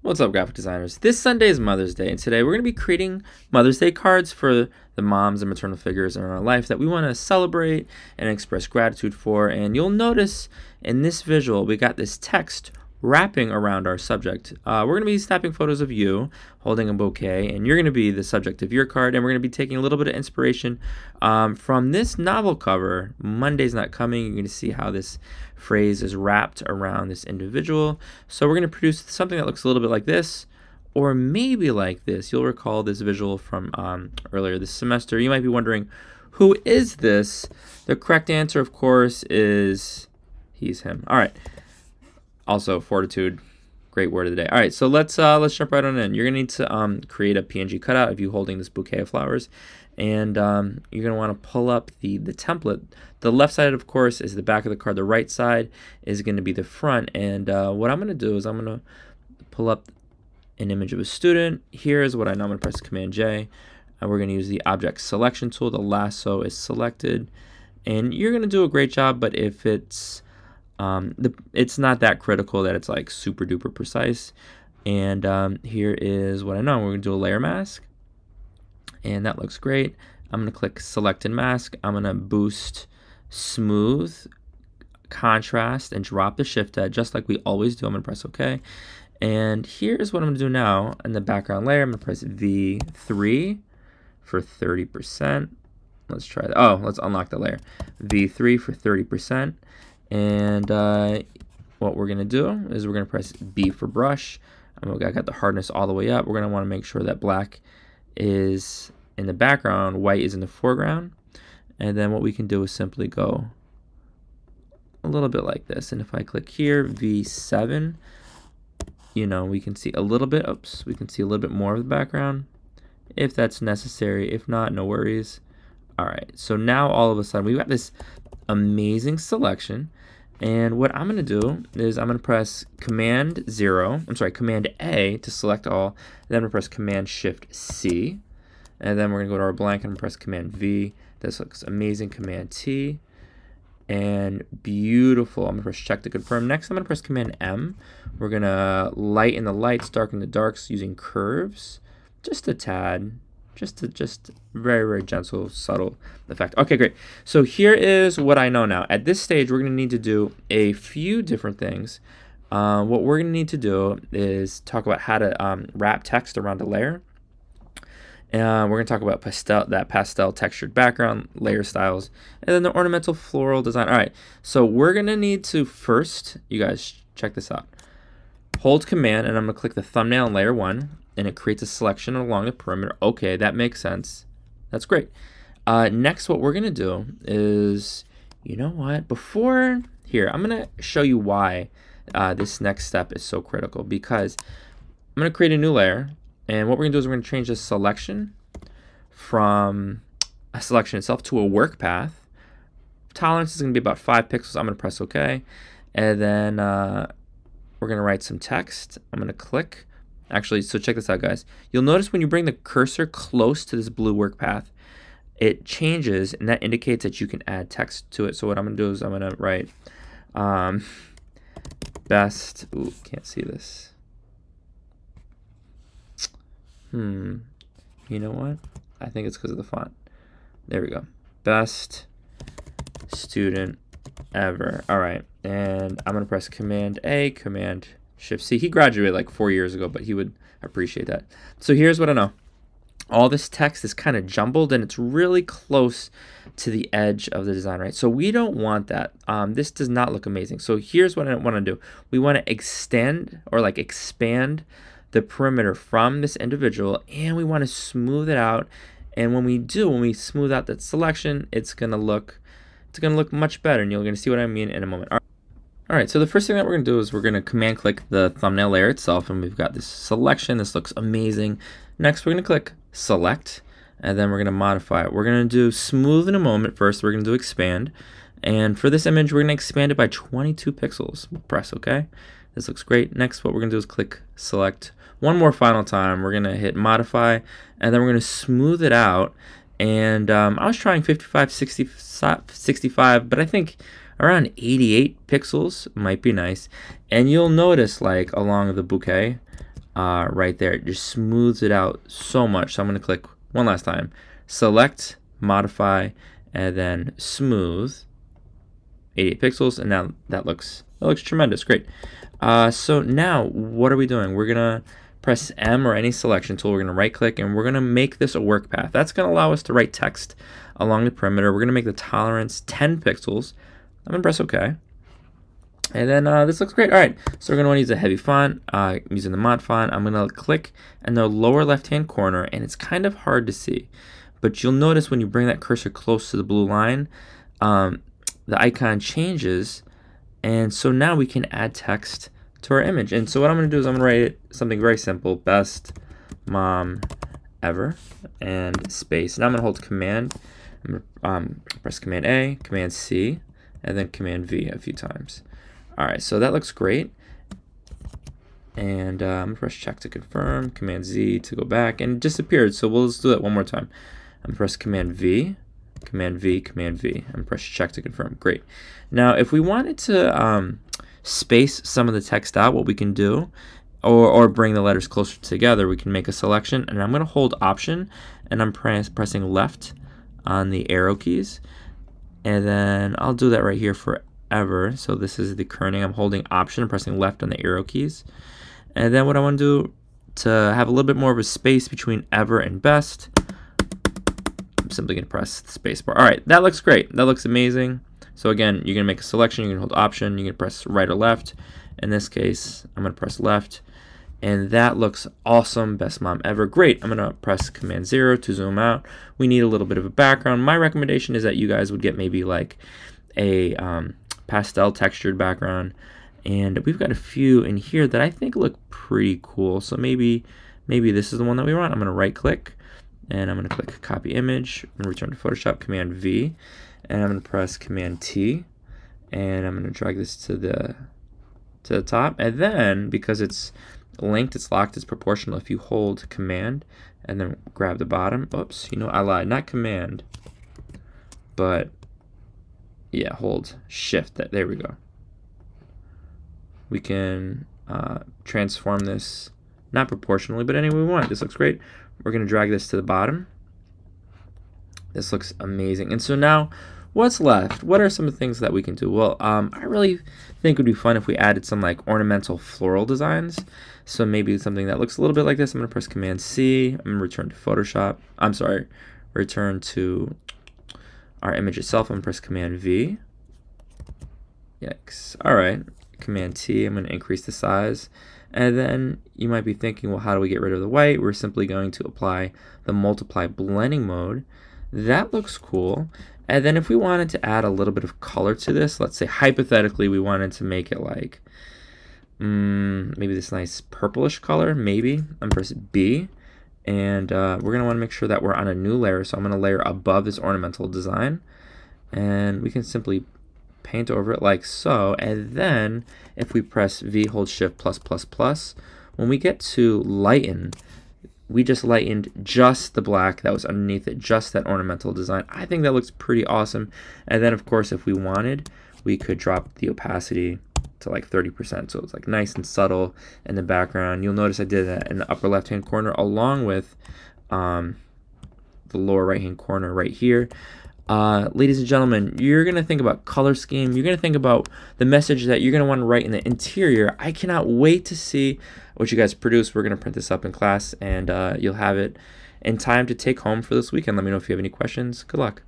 What's up, graphic designers? This Sunday is Mother's Day, and today we're going to be creating Mother's Day cards for the moms and maternal figures in our life that we want to celebrate and express gratitude for. And you'll notice in this visual, we got this text wrapping around our subject. We're going to be snapping photos of you holding a bouquet, and you're going to be the subject of your card, and we're going to be taking a little bit of inspiration from this novel cover, Monday's Not Coming. You're going to see how this phrase is wrapped around this individual. So we're going to produce something that looks a little bit like this, or maybe like this. You'll recall this visual from earlier this semester. You might be wondering, who is this? The correct answer, of course, is he's him. All right. Also, fortitude, great word of the day. All right, so let's jump right on in. You're gonna need to create a PNG cutout of you holding this bouquet of flowers, and you're gonna want to pull up the template. The left side, of course, is the back of the card. The right side is gonna be the front. And what I'm gonna do is I'm gonna pull up an image of a student. Here's what I know. I'm gonna press Command J, and we're gonna use the object selection tool. The lasso is selected, and you're gonna do a great job. But if it's not that critical that it's like super duper precise. And here is what I know. We're gonna do a layer mask, and that looks great. I'm gonna click select and mask. I'm gonna boost smooth, contrast, and drop the shift head just like we always do. I'm gonna press OK. And here's what I'm gonna do now. In the background layer, I'm gonna press V3 for 30%. Let's try that. Oh, let's unlock the layer. V3 for 30%. And what we're going to do is we're going to press B for brush. I got the hardness all the way up. We're going to want to make sure that black is in the background, white is in the foreground. And then what we can do is simply go a little bit like this. And if I click here, V7, we can see a little bit, we can see a little bit more of the background if that's necessary. If not, no worries. All right, so now all of a sudden we've got this amazing selection. And what I'm going to do is I'm going to press Command A to select all. And then I'm going to press Command Shift C. And then we're going to go to our blank and press Command V. This looks amazing. Command T. And beautiful. I'm going to press check to confirm. Next, I'm going to press Command M. We're going to lighten the lights, darken the darks using curves. Just a tad. Just very, very gentle, subtle effect. Okay, great. So here is what I know now. At this stage, we're going to need to do a few different things. What we're going to need to do is talk about how to wrap text around a layer. We're going to talk about pastel textured background, layer styles, and then the ornamental floral design. All right, so we're going to need to first, you guys, check this out. Hold Command, and I'm going to click the thumbnail in layer 1. And it creates a selection along the perimeter. Okay, that makes sense. That's great. Next, what we're going to do is, you know what? I'm going to show you why this next step is so critical. Because I'm going to create a new layer. And what we're going to do is we're going to change the selection from a selection itself to a work path. Tolerance is going to be about 5 pixels. I'm going to press OK. And then we're going to write some text. I'm going to click. Actually, so check this out, guys. You'll notice when you bring the cursor close to this blue work path, it changes, and that indicates that you can add text to it. So what I'm going to do is I'm going to write best. Ooh, can't see this. You know what? I think it's because of the font. There we go. Best student ever. All right, and I'm going to press Command A, Command Shift C. He graduated like 4 years ago, but he would appreciate that. So here's what I know. All this text is kind of jumbled, and it's really close to the edge of the design, right? So we don't want that. This does not look amazing. So here's what I want to do. We want to extend or like expand the perimeter from this individual, and we want to smooth it out. And when we smooth out that selection, it's gonna look much better, and you're gonna see what I mean in a moment. All right, so the first thing that we're going to do is we're going to command click the thumbnail layer itself, and we've got this selection. This looks amazing. Next, we're going to click select, and then we're going to modify it. We're going to do smooth in a moment. First, we're going to do expand. And for this image, we're going to expand it by 22 pixels. We'll press OK. This looks great. Next, what we're going to do is click select one more final time. We're going to hit modify, and then we're going to smooth it out. And I was trying 55, 60, 65, but I think around 88 pixels might be nice. And you'll notice, like, along the bouquet, right there. It just smooths it out so much. So I'm going to click one last time, select, modify, and then smooth, 88 pixels, and now that looks tremendous. Great. So now what are we doing? We're gonna press M or any selection tool. We're gonna right click and we're gonna make this a work path. That's gonna allow us to write text along the perimeter. We're gonna make the tolerance 10 pixels. I'm gonna press OK. And then this looks great. All right, so we're gonna want to use a heavy font. Using the mod font, I'm gonna click in the lower left-hand corner, and it's kind of hard to see, but you'll notice when you bring that cursor close to the blue line, the icon changes, and so now we can add text to our image. And so what I'm gonna do is I'm gonna write something very simple: best mom ever, and space. Now I'm gonna hold Command. I'm gonna press Command A, Command C, and then Command V a few times. All right, so that looks great. And I'm gonna press check to confirm, Command Z to go back, and it disappeared. So we'll just do that one more time. I'm gonna press Command V, Command V, Command V, and press check to confirm. Great. Now, if we wanted to space some of the text out, what we can do, or bring the letters closer together, we can make a selection, and I'm gonna hold Option, and I'm pressing left on the arrow keys, and then I'll do that right here forever. So this is the kerning. I'm holding Option and pressing left on the arrow keys. And then what I want to do to have a little bit more of a space between ever and best, I'm simply going to press the space bar. All right, that looks great. That looks amazing. So again, you're going to make a selection. You're going to hold Option. You're going to press right or left. In this case, I'm going to press left. And that looks awesome. Best mom ever. Great. I'm going to press Command 0 to zoom out. We need a little bit of a background. My recommendation is that you guys would get maybe like a pastel textured background, and we've got a few in here that I think look pretty cool. So maybe this is the one that we want. I'm going to right click and I'm going to click copy image. I'm going to return to Photoshop, Command V, and I'm going to press Command T, and I'm going to drag this to the top. And then because it's linked, it's locked, it's proportional. If you hold Command and then grab the bottom, oops, I lied, not Command, but yeah, hold Shift. There we go. We can transform this, not proportionally, but any way we want. This looks great. We're going to drag this to the bottom. This looks amazing. And so now, what's left? What are some of the things that we can do? Well, I really think it would be fun if we added some like ornamental floral designs. So maybe something that looks a little bit like this. I'm going to press Command C. I'm going to return to Photoshop. I'm sorry, return to our image itself. I'm going to press Command V. Yikes. All right. Command T. I'm going to increase the size. And then you might be thinking, well, how do we get rid of the white? We're simply going to apply the multiply blending mode. That looks cool. And then if we wanted to add a little bit of color to this, let's say hypothetically we wanted to make it like maybe this nice purplish color, maybe. I'm going to press B. And we're going to want to make sure that we're on a new layer. So I'm going to layer above this ornamental design. And we can simply paint over it like so. And then if we press V, hold Shift +++, when we get to lighten, we just lightened just the black that was underneath it, just that ornamental design. I think that looks pretty awesome. And then of course, if we wanted, we could drop the opacity to like 30%, so it's like nice and subtle in the background. You'll notice I did that in the upper left hand corner along with the lower right hand corner right here. Ladies and gentlemen, you're going to think about color scheme. You're going to think about the message that you're going to want to write in the interior. I cannot wait to see what you guys produce. We're going to print this up in class, and you'll have it in time to take home for this weekend. Let me know if you have any questions. Good luck.